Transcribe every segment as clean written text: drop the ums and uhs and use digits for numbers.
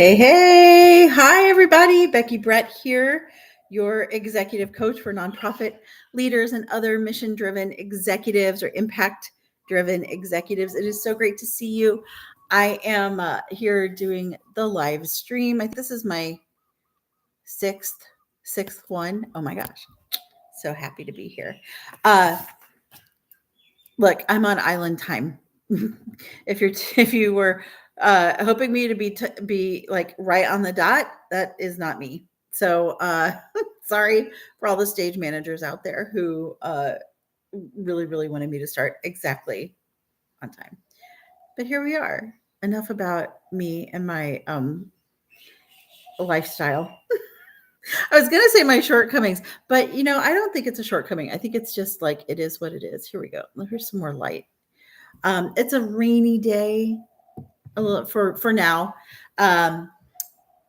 Hey, hi everybody. Becky Brett here, your executive coach for nonprofit leaders and other mission-driven executives or impact-driven executives. It is so great to see you. I am here doing the live stream. This is my sixth one. Oh my gosh, so happy to be here. Look, I'm on island time. if you were hoping me to be like right on the dot, that is not me. So sorry for all the stage managers out there who really wanted me to start exactly on time. But here we are. Enough about me and my lifestyle. I was going to say my shortcomings, but I don't think it's a shortcoming. I think it's just like it is what it is. Here we go. Here's some more light. It's a rainy day for now.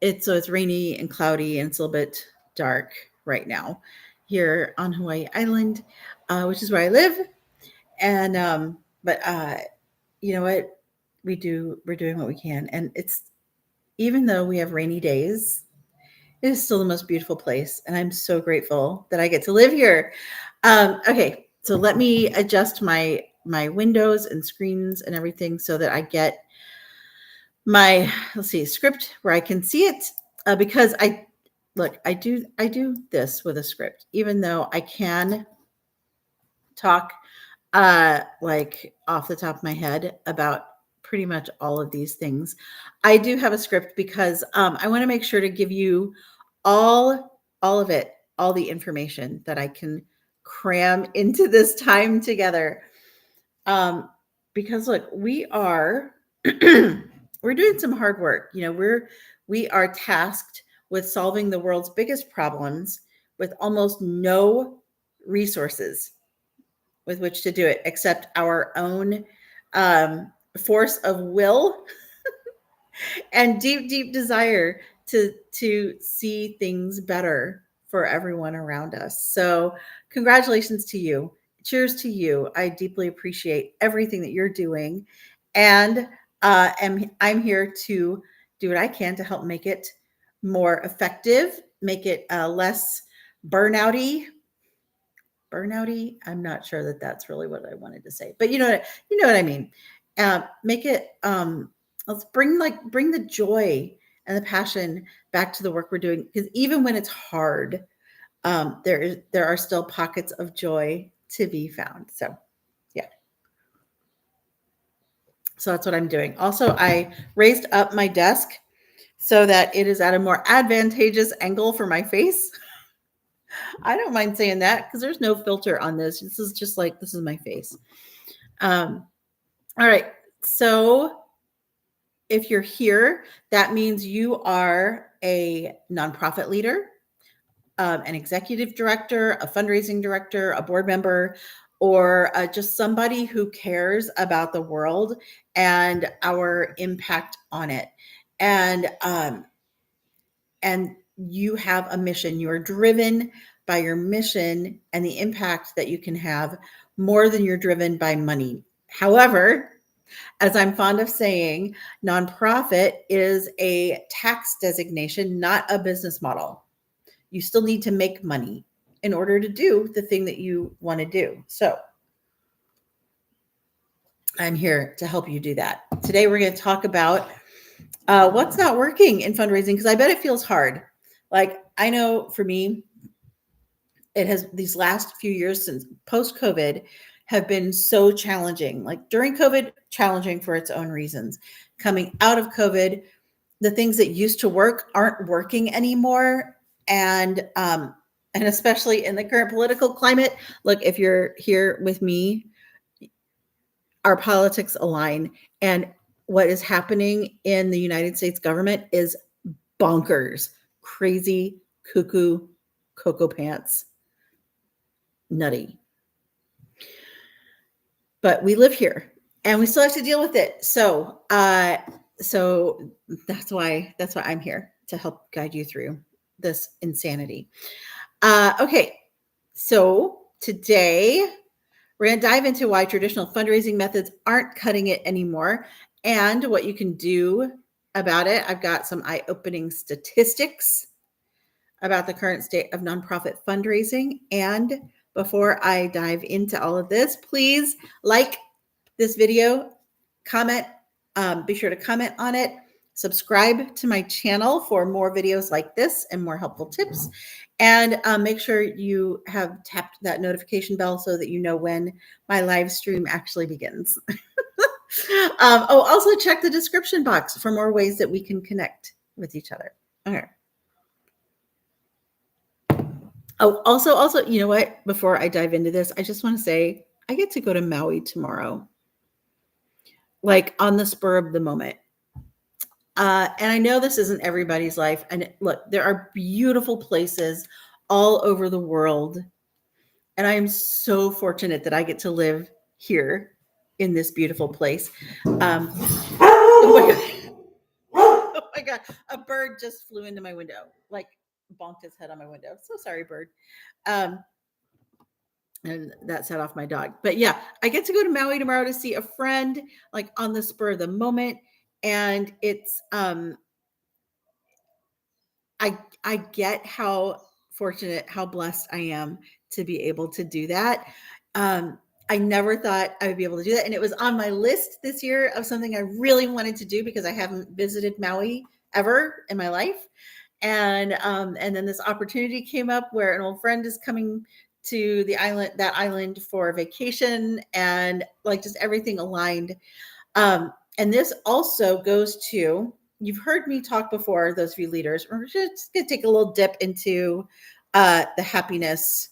It's rainy and cloudy, and it's a little bit dark right now here on Hawaii Island, which is where I live. And but you know what? We're doing what we can, and it's even though we have rainy days, it is still the most beautiful place, and I'm so grateful that I get to live here. Okay, so let me adjust my windows and screens and everything so that I get my script where I can see it, because I do this with a script, even though I can talk like off the top of my head about pretty much all of these things. I do have a script because I want to make sure to give you all of it, all the information that I can cram into this time together. Because look, we are we're doing some hard work. We are tasked with solving the world's biggest problems with almost no resources with which to do it, except our own force of will and deep desire to see things better for everyone around us. So congratulations to you. Cheers to you. I deeply appreciate everything that you're doing. And I'm here to do what I can to help make it more effective, make it less burnouty. I'm not sure that that's really what I wanted to say, but you know what I mean. Make it let's bring the joy and the passion back to the work we're doing, because even when it's hard, there are still pockets of joy to be found. So yeah, so that's what I'm doing. Also, I raised up my desk so that it is at a more advantageous angle for my face. I don't mind saying that because there's no filter on this. This is my face. All right. So if you're here, that means you are a nonprofit leader, an executive director, a fundraising director, a board member, or just somebody who cares about the world and our impact on it. And you have a mission. You are driven by your mission and the impact that you can have more than you're driven by money. However, as I'm fond of saying, nonprofit is a tax designation, not a business model. You still need to make money in order to do the thing that you want to do. So I'm here to help you do that. Today, we're going to talk about what's not working in fundraising, because I bet it feels hard. Like, I know for me, it has, these last few years since post-COVID have been so challenging. Like during COVID, challenging for its own reasons. Coming out of COVID, the things that used to work aren't working anymore. And especially in the current political climate, look, if you're here with me, our politics align. And what is happening in the United States government is bonkers, crazy, cuckoo, cocoa pants, nutty. But we live here and we still have to deal with it. So so that's why I'm here, to help guide you through this insanity. Okay, so today we're going to dive into why traditional fundraising methods aren't cutting it anymore, and what you can do about it. I've got some eye-opening statistics about the current state of nonprofit fundraising. And before I dive into all of this, please like this video, comment, be sure to comment on it, subscribe to my channel for more videos like this and more helpful tips. And make sure you have tapped that notification bell so that you know when my live stream actually begins. Also check the description box for more ways that we can connect with each other. Okay. Oh, also, you know what? Before I dive into this, I just want to say I get to go to Maui tomorrow, like on the spur of the moment. And I know this isn't everybody's life. And look, there are beautiful places all over the world. And I am so fortunate that I get to live here in this beautiful place. Oh my God. Oh my God. A bird just flew into my window, like bonked his head on my window. So sorry, bird. And that set off my dog. But yeah, I get to go to Maui tomorrow to see a friend, like on the spur of the moment. And it's I get how fortunate, how blessed I am to be able to do that. I never thought I would be able to do that. And it was on my list this year of something I really wanted to do because I haven't visited Maui ever in my life. And then this opportunity came up where an old friend is coming to that island for vacation, and like just everything aligned. And this also goes to, you've heard me talk before, those of you leaders, we're just going to take a little dip into the happiness.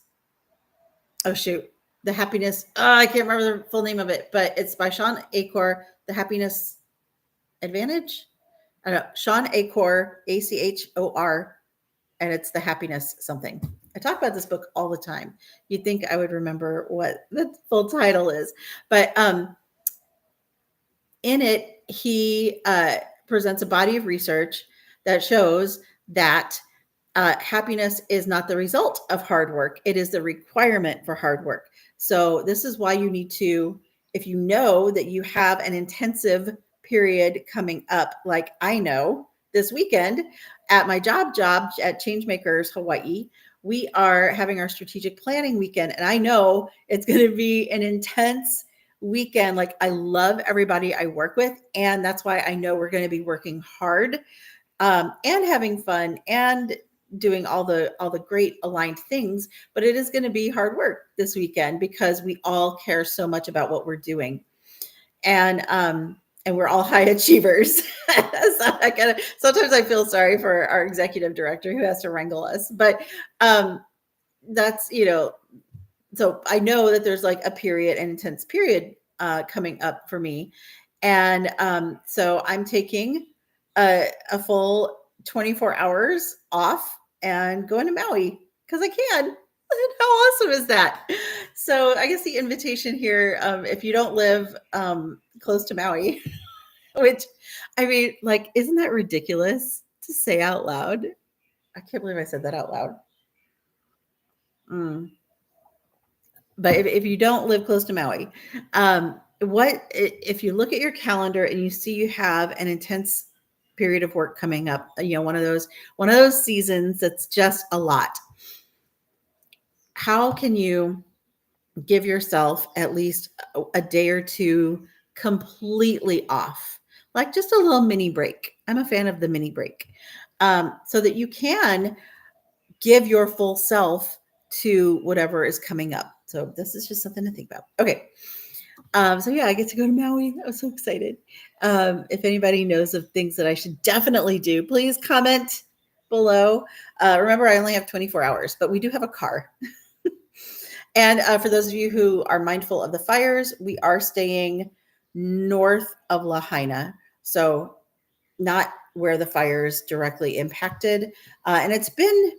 Oh, shoot. The happiness. I can't remember the full name of it, but it's by Sean Achor, The Happiness Advantage. I don't know. Sean Achor, Achor, and it's The Happiness something. I talk about this book all the time. You'd think I would remember what the full title is, but in it, he presents a body of research that shows that happiness is not the result of hard work. It is the requirement for hard work. So this is why you need to, if you know that you have an intensive period coming up, like I know this weekend at my job at Changemakers Hawaii, we are having our strategic planning weekend. And I know it's going to be an intense weekend. Like I love everybody I work with. And that's why I know we're going to be working hard and having fun and doing all the great aligned things, but it is going to be hard work this weekend because we all care so much about what we're doing. And we're all high achievers. So sometimes I feel sorry for our executive director who has to wrangle us, but that's, so I know that there's like an intense period coming up for me. And so I'm taking a full 24 hours off and going to Maui because I can. How awesome is that? So I guess the invitation here, if you don't live close to Maui, which I mean, like, isn't that ridiculous to say out loud? I can't believe I said that out loud. But if you don't live close to Maui, if you look at your calendar and you see you have an intense period of work coming up, one of those seasons that's just a lot. How can you give yourself at least a day or two completely off, like just a little mini break? I'm a fan of the mini break, so that you can give your full self to whatever is coming up. So this is just something to think about. Okay. So yeah, I get to go to Maui. I was so excited. If anybody knows of things that I should definitely do, please comment below. Remember, I only have 24 hours, but we do have a car. And for those of you who are mindful of the fires, we are staying north of Lahaina. So not where the fires directly impacted. And it's been,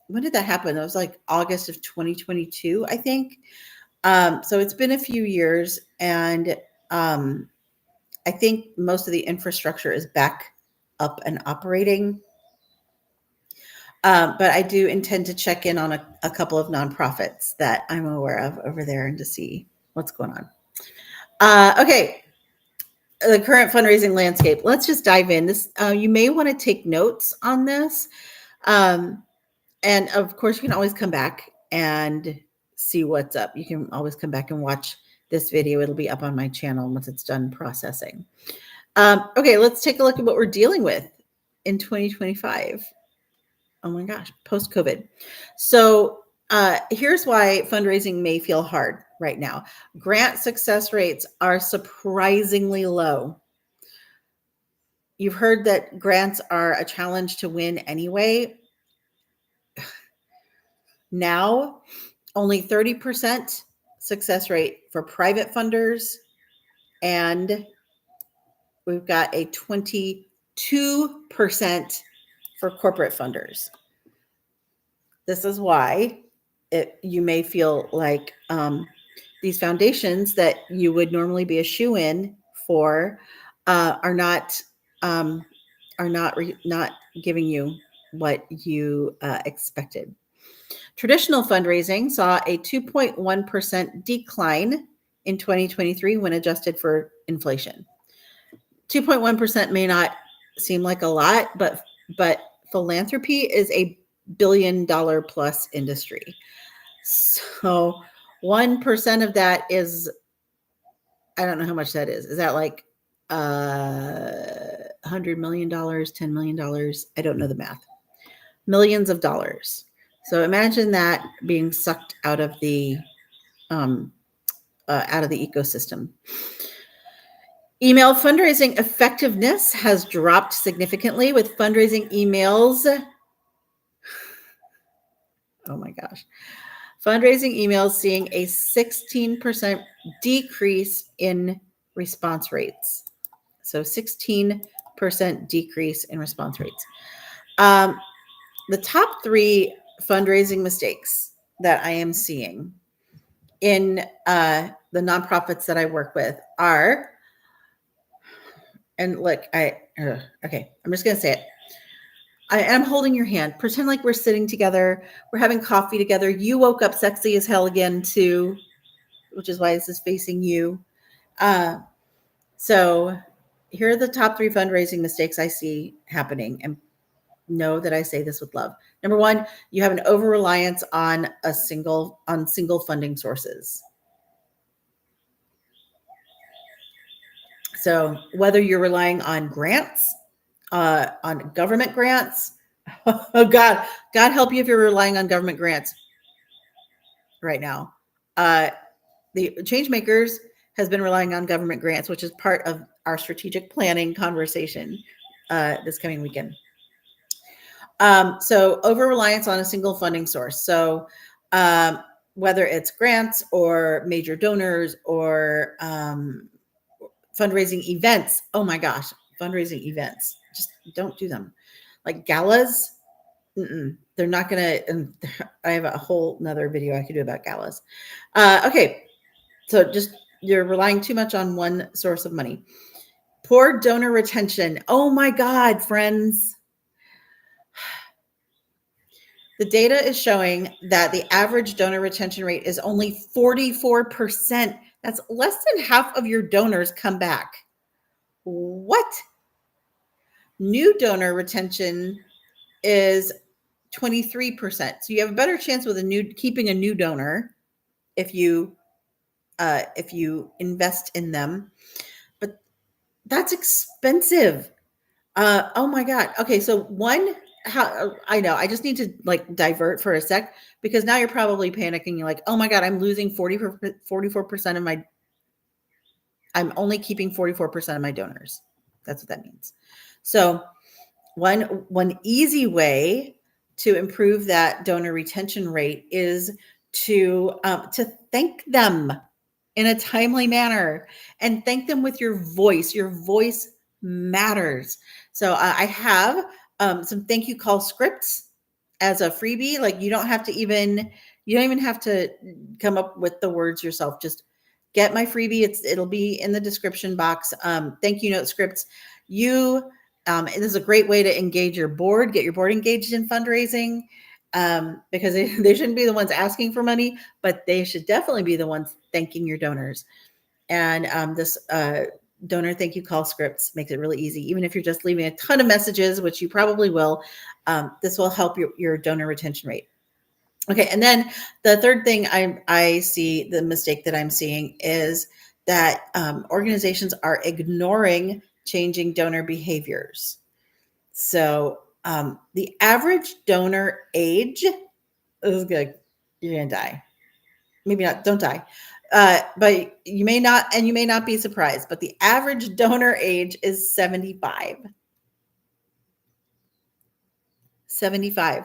when did that happen? It was like August of 2022, I think. So it's been a few years, and I think most of the infrastructure is back up and operating. But I do intend to check in on a couple of nonprofits that I'm aware of over there and to see what's going on. Okay. the current fundraising landscape. Let's just dive in. This you may want to take notes on this, and of course, you can always come back and see what's up. You can always come back and watch this video. It'll be up on my channel once it's done processing. Okay, let's take a look at what we're dealing with in 2025. Oh my gosh, post-COVID. So here's why fundraising may feel hard right now. Grant success rates are surprisingly low. You've heard that grants are a challenge to win anyway. Now, only 30% success rate for private funders, and we've got a 22% for corporate funders. This is why you may feel like these foundations that you would normally be a shoe-in for are not giving you what you expected. Traditional fundraising saw a 2.1% decline in 2023 when adjusted for inflation. 2.1% may not seem like a lot, but philanthropy is a billion-dollar plus industry. So 1% of that is, I don't know how much that is. Is that like $100 million, $10 million? I don't know the math. Millions of dollars. So imagine that being sucked out of the ecosystem. Email fundraising effectiveness has dropped significantly with fundraising emails. Oh my gosh. Fundraising emails seeing a 16% decrease in response rates. So 16% decrease in response rates. The top 3 fundraising mistakes that I am seeing in the nonprofits that I work with are, and look, okay, I'm just going to say it. I am holding your hand. Pretend like we're sitting together. We're having coffee together. You woke up sexy as hell again too, which is why this is facing you. So here are the top 3 fundraising mistakes I see happening, and know that I say this with love. Number 1, you have an over-reliance on single funding sources. So whether you're relying on grants, on government grants, oh God help you if you're relying on government grants right now. The Changemakers has been relying on government grants, which is part of our strategic planning conversation this coming weekend. So over-reliance on a single funding source. So whether it's grants or major donors or fundraising events. Oh my gosh, fundraising events. Just don't do them. Like galas, they're not going to, I have a whole nother video I could do about galas. Okay, so just you're relying too much on one source of money. Poor donor retention. Oh my God, friends. The data is showing that the average donor retention rate is only 44%. That's less than half of your donors come back. What? New donor retention is 23%. So you have a better chance with keeping a new donor if you invest in them. But that's expensive. Oh my God. Okay, so I know I just need to like divert for a sec, because now you're probably panicking. You're like, oh my God, I'm losing 44% of my, I'm only keeping 44% of my donors. That's what that means. So one easy way to improve that donor retention rate is to thank them in a timely manner, and thank them with your voice. Your voice matters. So I have some thank you call scripts as a freebie. Like you don't even have to come up with the words yourself. Just get my freebie. It'll be in the description box. Thank you note scripts. This is a great way to engage your board, get your board engaged in fundraising, because they shouldn't be the ones asking for money, but they should definitely be the ones thanking your donors. And donor thank you call scripts makes it really easy. Even if you're just leaving a ton of messages, which you probably will, this will help your donor retention rate. Okay, and then the third thing I see, the mistake that I'm seeing is that organizations are ignoring changing donor behaviors. So the average donor age is good. You're gonna die. Maybe not. Don't die. But you may not, and you may not be surprised. But the average donor age is 75. 75.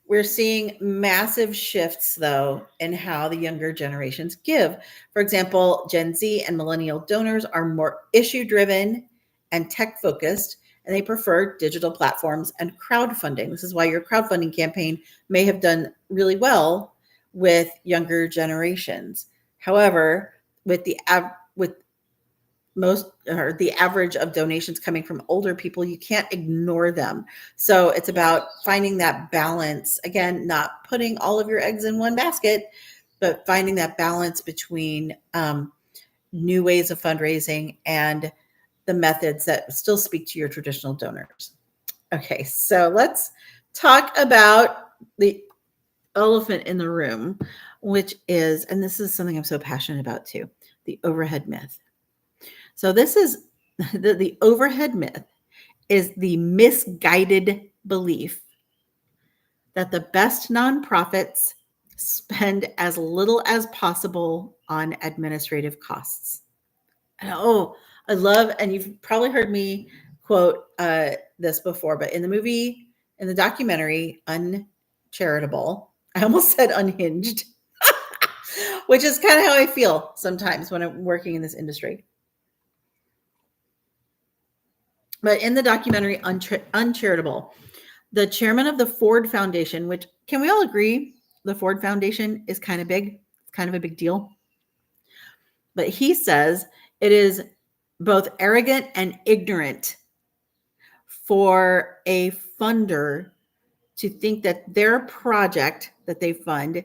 We're seeing massive shifts, though, in how the younger generations give. For example, Gen Z and millennial donors are more issue driven and tech focused, and they prefer digital platforms and crowdfunding. This is why your crowdfunding campaign may have done really well with younger generations. However, with most or the average of donations coming from older people, you can't ignore them. So it's about finding that balance. Again, not putting all of your eggs in one basket, but finding that balance between new ways of fundraising and the methods that still speak to your traditional donors. Okay, so let's talk about the elephant in the room, which is, and this is something I'm so passionate about too, the overhead myth. So this is the overhead myth is the misguided belief that the best nonprofits spend as little as possible on administrative costs. And, oh, I love, and you've probably heard me quote this before, but in the documentary Uncharitable, I almost said unhinged, which is kind of how I feel sometimes when I'm working in this industry. But in the documentary Uncharitable, the chairman of the Ford Foundation, which can we all agree the Ford Foundation is kind of big? It's kind of a big deal. But he says it is both arrogant and ignorant for a funder to think that their project that they fund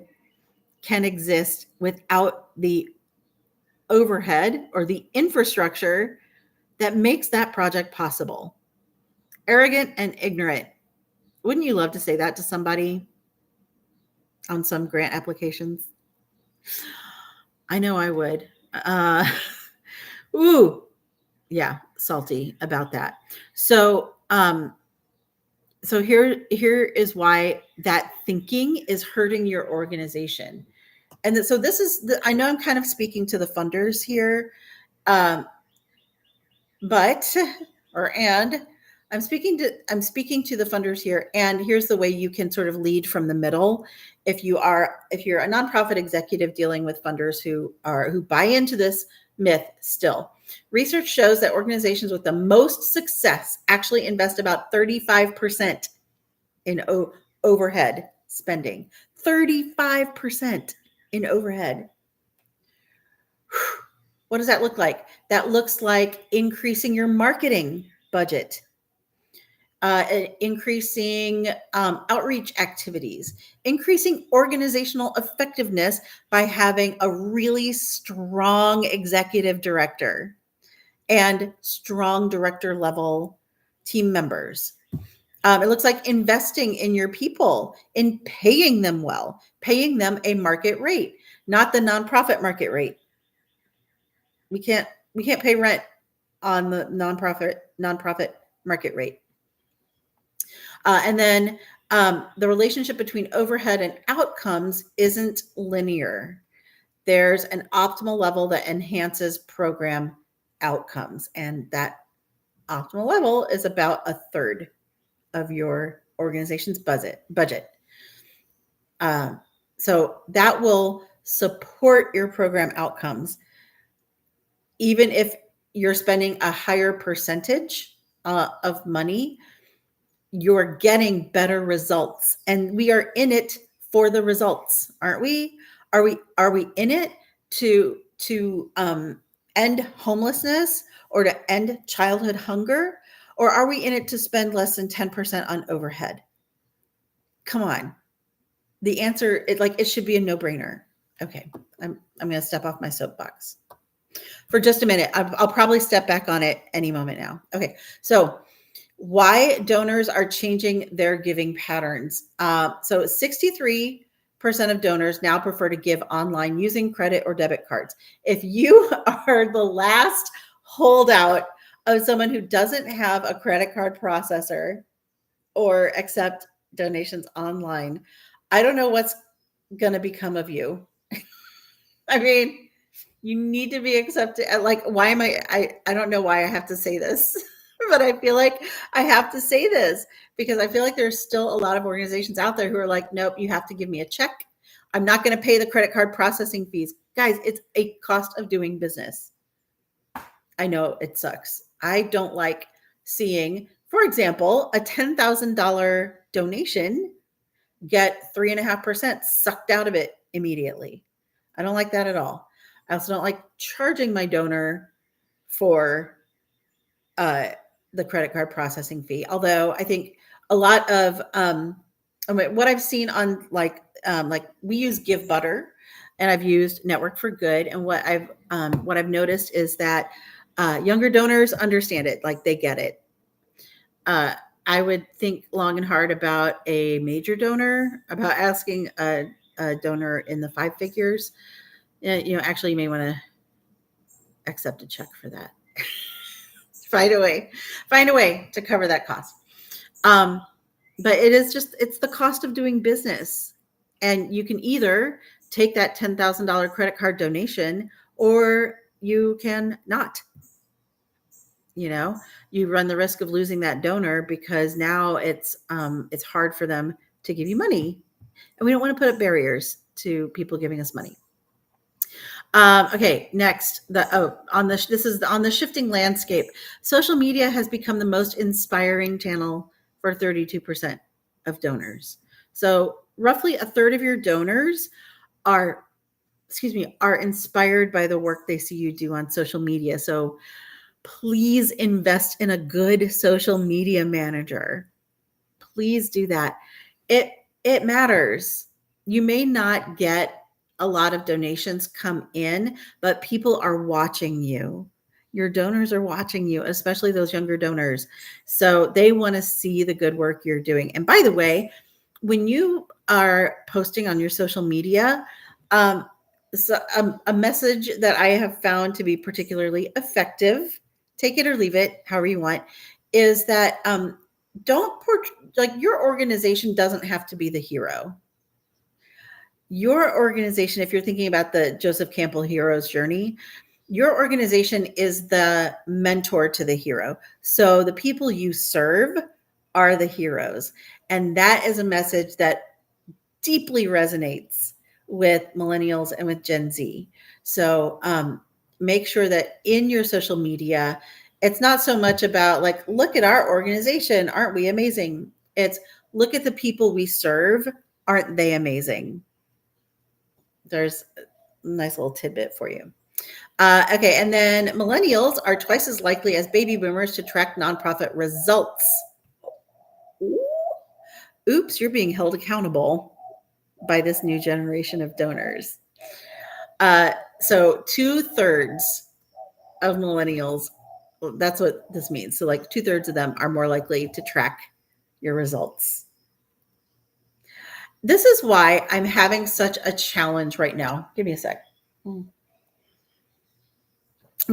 can exist without the overhead or the infrastructure that makes that project possible. Arrogant and ignorant. Wouldn't you love to say that to somebody on some grant applications? I know I would. Ooh, yeah, salty about that. So, so here is why that thinking is hurting your organization. And so this is, I know I'm kind of speaking to the funders here, but I'm speaking to the funders here, and here's the way you can sort of lead from the middle. If you're a nonprofit executive dealing with funders who buy into this myth still. Research shows that organizations with the most success actually invest about 35% in overhead spending. 35% in overhead. What does that look like? That looks like increasing your marketing budget, increasing outreach activities, increasing organizational effectiveness by having a really strong executive director and strong director level team members. It looks like investing in your people, in paying them well, paying them a market rate, not the nonprofit market rate. We can't pay rent on the nonprofit market rate. And then the relationship between overhead and outcomes isn't linear. There's an optimal level that enhances program outcomes, and that optimal level is about a third of your organization's budget. So that will support your program outcomes, even if you're spending a higher percentage of money. You're getting better results, and we are in it for the results, aren't we? Are we in it to end homelessness or to end childhood hunger, or are we in it to spend less than 10% on overhead? Come on. The answer, it should be a no-brainer. Okay, I'm going to step off my soapbox. for just a minute. I'll probably step back on it any moment now. Okay. So, why donors are changing their giving patterns. So 63% of donors now prefer to give online using credit or debit cards. If you are the last holdout of someone who doesn't have a credit card processor or accept donations online, I don't know what's going to become of you. I mean, you need to be accepted. Like, why am I don't know why I have to say this, but I feel like I have to say this because I feel like there's still a lot of organizations out there who are like, nope, you have to give me a check. I'm not going to pay the credit card processing fees. Guys, it's a cost of doing business. I know it sucks. I don't like seeing, for example, a $10,000 donation get 3.5% sucked out of it immediately. I don't like that at all. I also don't like charging my donor for the credit card processing fee. Although I think a lot of what I've seen on like we use Give Butter, and I've used Network for Good, and what I've noticed is that younger donors understand it, like they get it. I would think long and hard about a major donor, about asking a donor in the five figures. Actually, you may want to accept a check for that. find a way to cover that cost. But it's the cost of doing business. And you can either take that $10,000 credit card donation or you can not. You run the risk of losing that donor because now it's hard for them to give you money. And we don't want to put up barriers to people giving us money. Okay, next, this is on the shifting landscape. Social media has become the most inspiring channel for 32% of donors. So roughly a third of your donors are inspired by the work they see you do on social media. So please invest in a good social media manager. Please do that. It matters. You may not get a lot of donations come in, but people are watching you. Your donors are watching you, especially those younger donors. So they want to see the good work you're doing. And by the way, when you are posting on your social media, a message that I have found to be particularly effective, take it or leave it, however you want, is that don't like your organization doesn't have to be the hero. Your organization, if you're thinking about the Joseph Campbell hero's journey, your organization is the mentor to the hero. So the people you serve are the heroes. And that is a message that deeply resonates with millennials and with Gen Z. So make sure that in your social media, it's not so much about like, look at our organization. Aren't we amazing? It's look at the people we serve. Aren't they amazing? There's a nice little tidbit for you. Okay, and then millennials are twice as likely as baby boomers to track nonprofit results. Oops, you're being held accountable by this new generation of donors. So 2/3 of millennials, that's what this means. So like 2/3 of them are more likely to track your results. This is why I'm having such a challenge right now. Give me a sec. I'm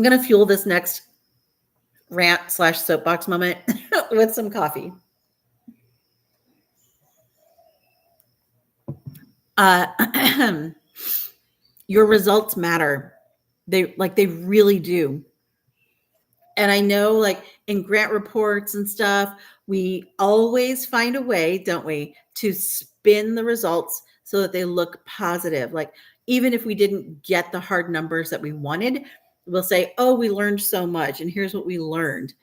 going to fuel this next rant/soapbox moment with some coffee. Your results matter. They really do. And I know like in grant reports and stuff, we always find a way, don't we, to spin the results so that they look positive. Like even if we didn't get the hard numbers that we wanted, we'll say, oh, we learned so much and here's what we learned.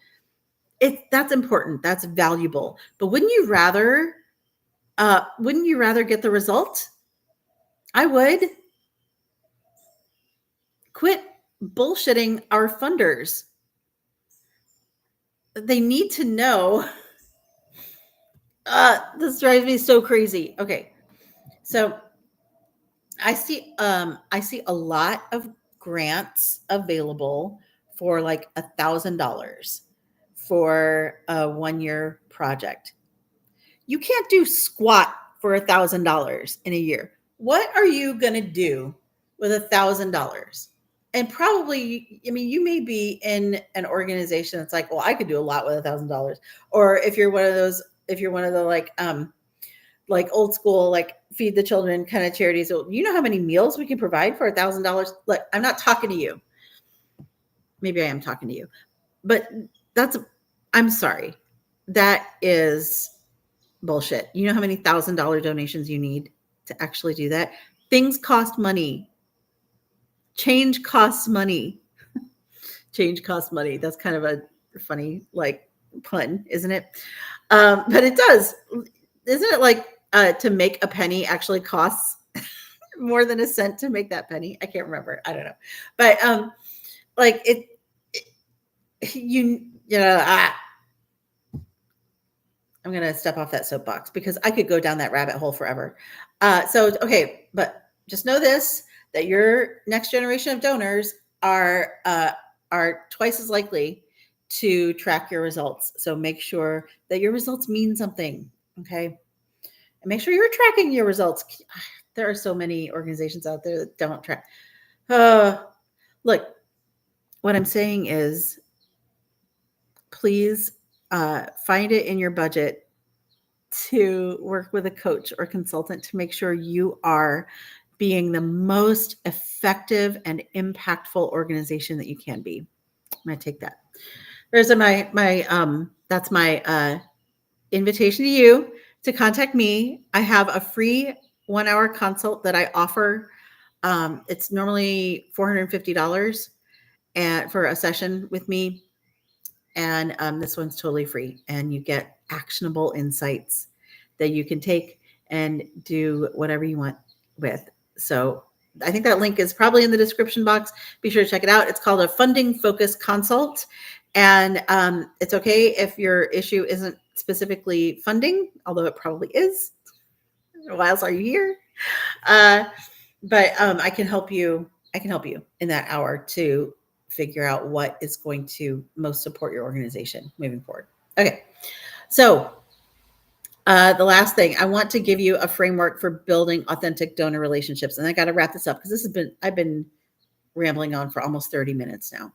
That's important. That's valuable. But wouldn't you rather get the result? I would. Quit bullshitting our funders. They need to know. This drives me so crazy. Okay. So I see a lot of grants available for like $1,000 for a 1-year project. You can't do squat for $1,000 in a year. What are you going to do with $1,000? And probably, I mean, you may be in an organization that's like, well, I could do a lot with $1,000. Or if you're one of those, if you're one of the like old school, like feed the children kind of charities, you know how many meals we can provide for $1,000? Look, I'm not talking to you. Maybe I am talking to you, but I'm sorry. That is bullshit. You know how many $1,000 donations you need to actually do that? Things cost money. Change costs money. Change costs money. That's kind of a funny pun, isn't it? But it does. Isn't it like to make a penny actually costs more than a cent to make that penny? I can't remember. I don't know. But like it you know, I'm going to step off that soapbox because I could go down that rabbit hole forever. Okay, but just know this, that your next generation of donors are twice as likely to track your results. So make sure that your results mean something, okay? And make sure you're tracking your results. There are so many organizations out there that don't track. Look, what I'm saying is please find it in your budget to work with a coach or consultant to make sure you are being the most effective and impactful organization that you can be. I'm going to take that. There's that's my invitation to you to contact me. I have a free 1-hour consult that I offer. It's normally $450 for a session with me. And this one's totally free, and you get actionable insights that you can take and do whatever you want with. So I think that link is probably in the description box. Be sure to check it out. It's called a funding focus consult. And it's okay if your issue isn't specifically funding, although it probably is. Why else are you here? But I can help you. I can help you in that hour to figure out what is going to most support your organization moving forward. Okay. So the last thing, I want to give you a framework for building authentic donor relationships. And I got to wrap this up because I've been rambling on for almost 30 minutes now.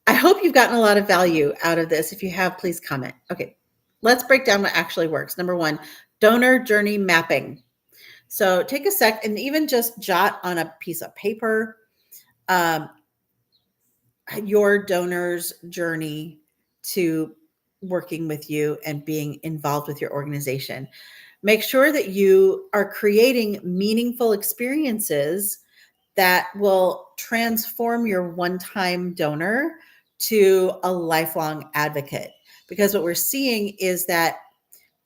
I hope you've gotten a lot of value out of this. If you have, please comment. Okay. Let's break down what actually works. Number one, donor journey mapping. So take a sec and even just jot on a piece of paper your donor's journey to working with you and being involved with your organization. Make sure that you are creating meaningful experiences that will transform your one-time donor to a lifelong advocate. Because what we're seeing is that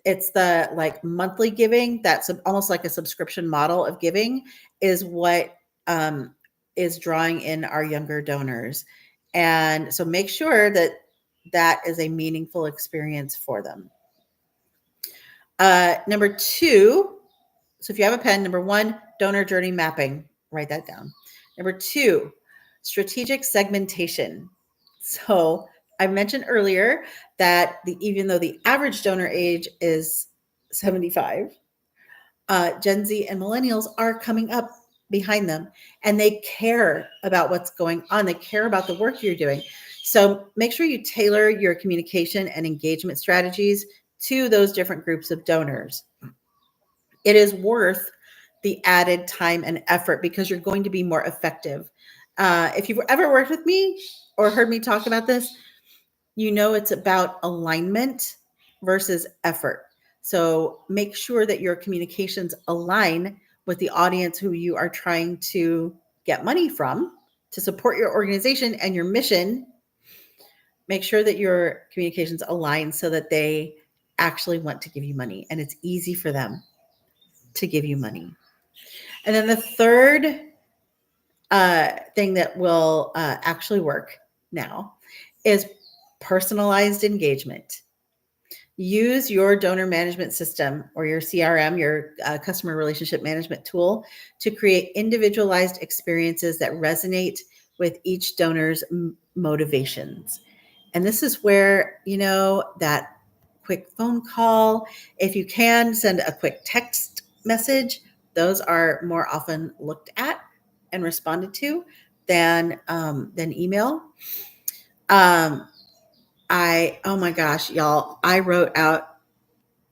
it's the monthly giving, that's almost like a subscription model of giving, is what is drawing in our younger donors. And so make sure that that is a meaningful experience for them. Number two, so if you have a pen, number one, donor journey mapping, write that down. Number two, strategic segmentation. So I mentioned earlier that even though the average donor age is 75, Gen Z and millennials are coming up behind them, and they care about what's going on. They care about the work you're doing. So make sure you tailor your communication and engagement strategies to those different groups of donors. It is worth the added time and effort because you're going to be more effective. If you've ever worked with me or heard me talk about this, you know it's about alignment versus effort. So make sure that your communications align with the audience who you are trying to get money from to support your organization and your mission. Make sure that your communications align so that they actually want to give you money and it's easy for them to give you money. And then the third thing that will actually work now is personalized engagement. Use your donor management system or your CRM, your customer relationship management tool, to create individualized experiences that resonate with each donor's motivations. And this is where, that quick phone call, if you can send a quick text message, those are more often looked at and responded to than email. Oh my gosh, y'all, I wrote out,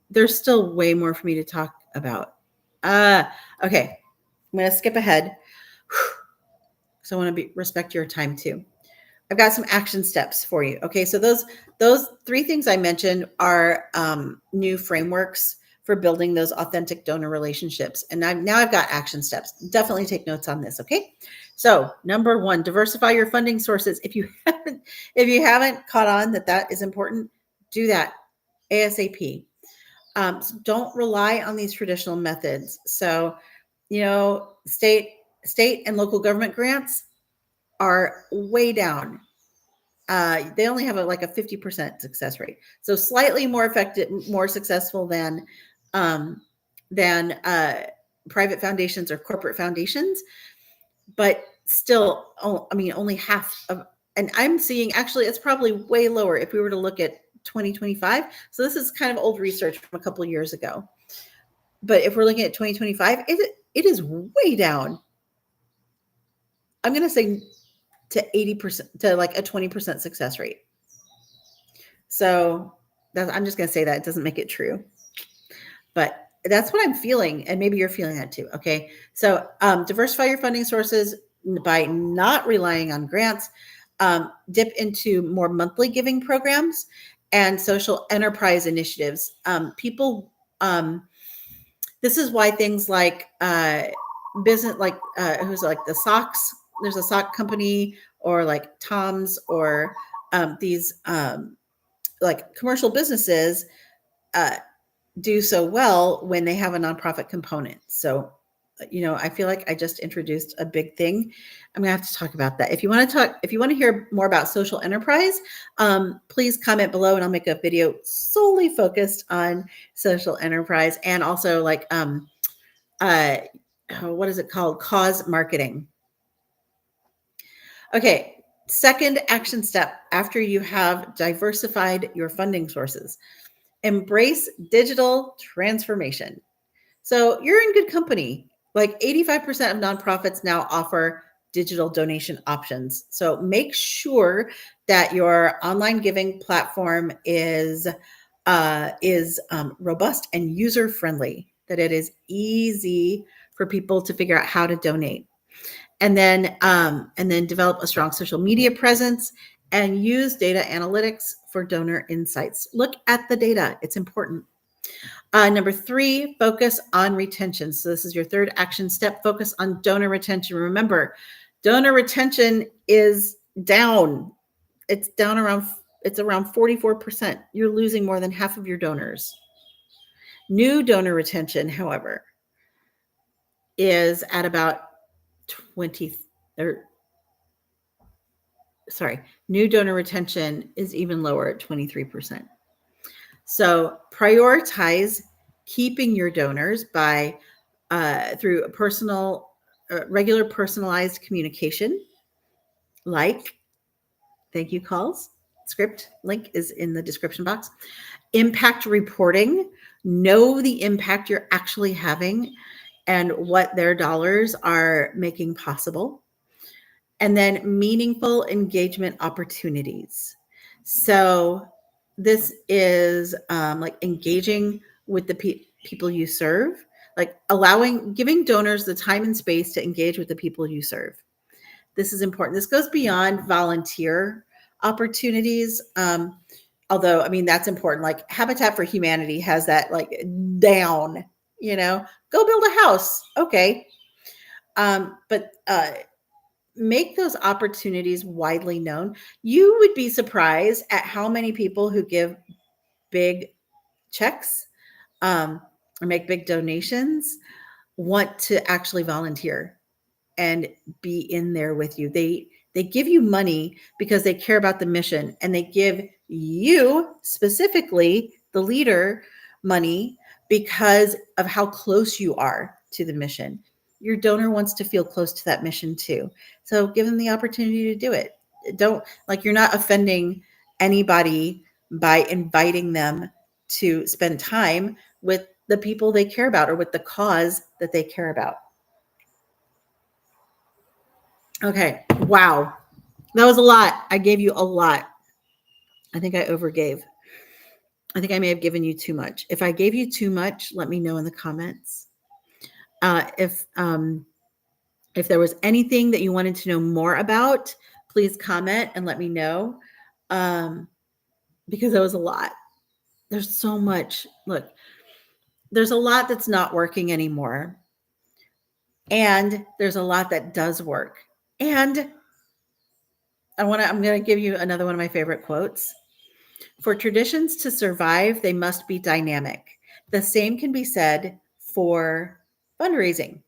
there's still way more for me to talk about. Okay, I'm going to skip ahead because I want to respect your time too. I've got some action steps for you. Okay, so those three things I mentioned are new frameworks for building those authentic donor relationships. And I've got action steps. Definitely take notes on this. Okay, so number one, diversify your funding sources. If you haven't caught on that is important, do that ASAP. So don't rely on these traditional methods. So, state and local government grants are way down. They only have a 50% success rate, so slightly more effective, more successful than private foundations or corporate foundations, but still, only half of. And I'm seeing, actually, it's probably way lower if we were to look at 2025. So this is kind of old research from a couple of years ago. But if we're looking at 2025, it is way down. I'm going to say to 80%, to like a 20% success rate. So I'm just going to say that. It doesn't make it true. But that's what I'm feeling. And maybe you're feeling that too. Okay. So diversify your funding sources by not relying on grants. Dip into more monthly giving programs and social enterprise initiatives. This is why things like business, like who's like the socks, there's a sock company, or like Tom's, or these like commercial businesses do so well when they have a nonprofit component. So, I feel like I just introduced a big thing. I'm gonna have to talk about that. If you want to hear more about social enterprise, please comment below and I'll make a video solely focused on social enterprise, and also like what is it called? Cause marketing. Okay. Second action step after you have diversified your funding sources: embrace digital transformation. So you're in good company. Like 85% of nonprofits now offer digital donation options. So make sure that your online giving platform is robust and user friendly, that it is easy for people to figure out how to donate. And then develop a strong social media presence and use data analytics for donor insights. Look at the data. It's important. Number three, focus on retention. So this is your third action step: focus on donor retention. Remember, donor retention is down. It's around 44%. You're losing more than half of your donors. New donor retention, however, is at about 20, or sorry, new donor retention is even lower at 23%. So prioritize keeping your donors by through regular personalized communication, like thank you calls. Script link is in the description box. Impact reporting: know the impact you're actually having and what their dollars are making possible. And then meaningful engagement opportunities. So this is like engaging with the people you serve, like giving donors the time and space to engage with the people you serve. This is important. This goes beyond volunteer opportunities. Although, that's important. Like Habitat for Humanity has that like down, go build a house. Okay. But make those opportunities widely known. You would be surprised at how many people who give big checks or make big donations want to actually volunteer and be in there with you. They give you money because they care about the mission, and they give you specifically the leader money because of how close you are to the mission. Your donor wants to feel close to that mission too. So give them the opportunity to do it. Don't, like, you're not offending anybody by inviting them to spend time with the people they care about or with the cause that they care about. Okay. Wow. That was a lot. I gave you a lot. I think I overgave. I think I may have given you too much. If I gave you too much, let me know in the comments. If there was anything that you wanted to know more about, please comment and let me know. Because that was a lot. There's so much. Look, there's a lot that's not working anymore. And there's a lot that does work. And I'm going to give you another one of my favorite quotes. For traditions to survive, they must be dynamic. The same can be said for fundraising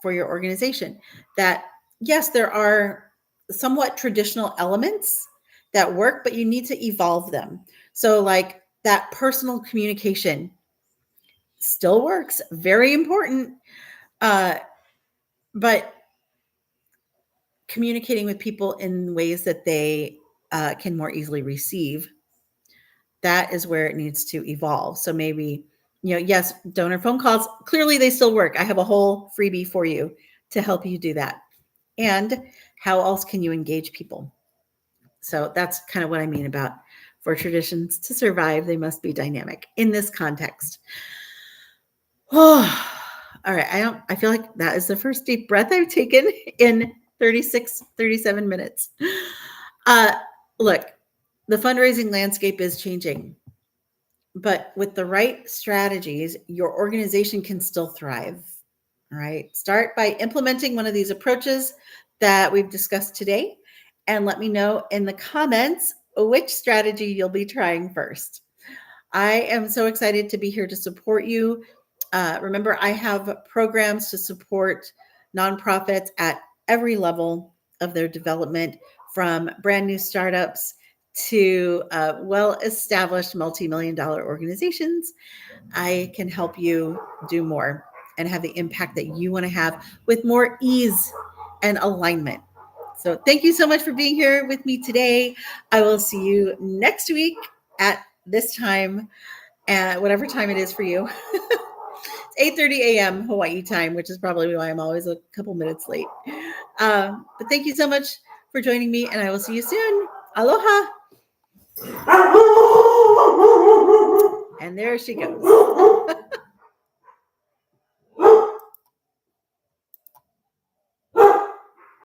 for your organization. That, yes, there are somewhat traditional elements that work, but you need to evolve them. So, like, that personal communication still works, very important. But communicating with people in ways that they can more easily receive, that is where it needs to evolve. So maybe, yes, donor phone calls, clearly they still work. I have a whole freebie for you to help you do that. And how else can you engage people? So that's kind of what I mean about, for traditions to survive, they must be dynamic in this context. Oh, all right. I feel like that is the first deep breath I've taken in 37 minutes. Look, the fundraising landscape is changing, but with the right strategies, your organization can still thrive. All right. Start by implementing one of these approaches that we've discussed today, and let me know in the comments which strategy you'll be trying first. I am so excited to be here to support you. Remember, I have programs to support nonprofits at every level of their development, from brand new startups to well-established multi-million-dollar organizations. I can help you do more and have the impact that you want to have with more ease and alignment. So thank you so much for being here with me today. I will see you next week at this time, at whatever time it is for you. It's 8:30 a.m. Hawaii time, which is probably why I'm always a couple minutes late. But thank you so much for joining me, and I will see you soon. Aloha. And there she goes.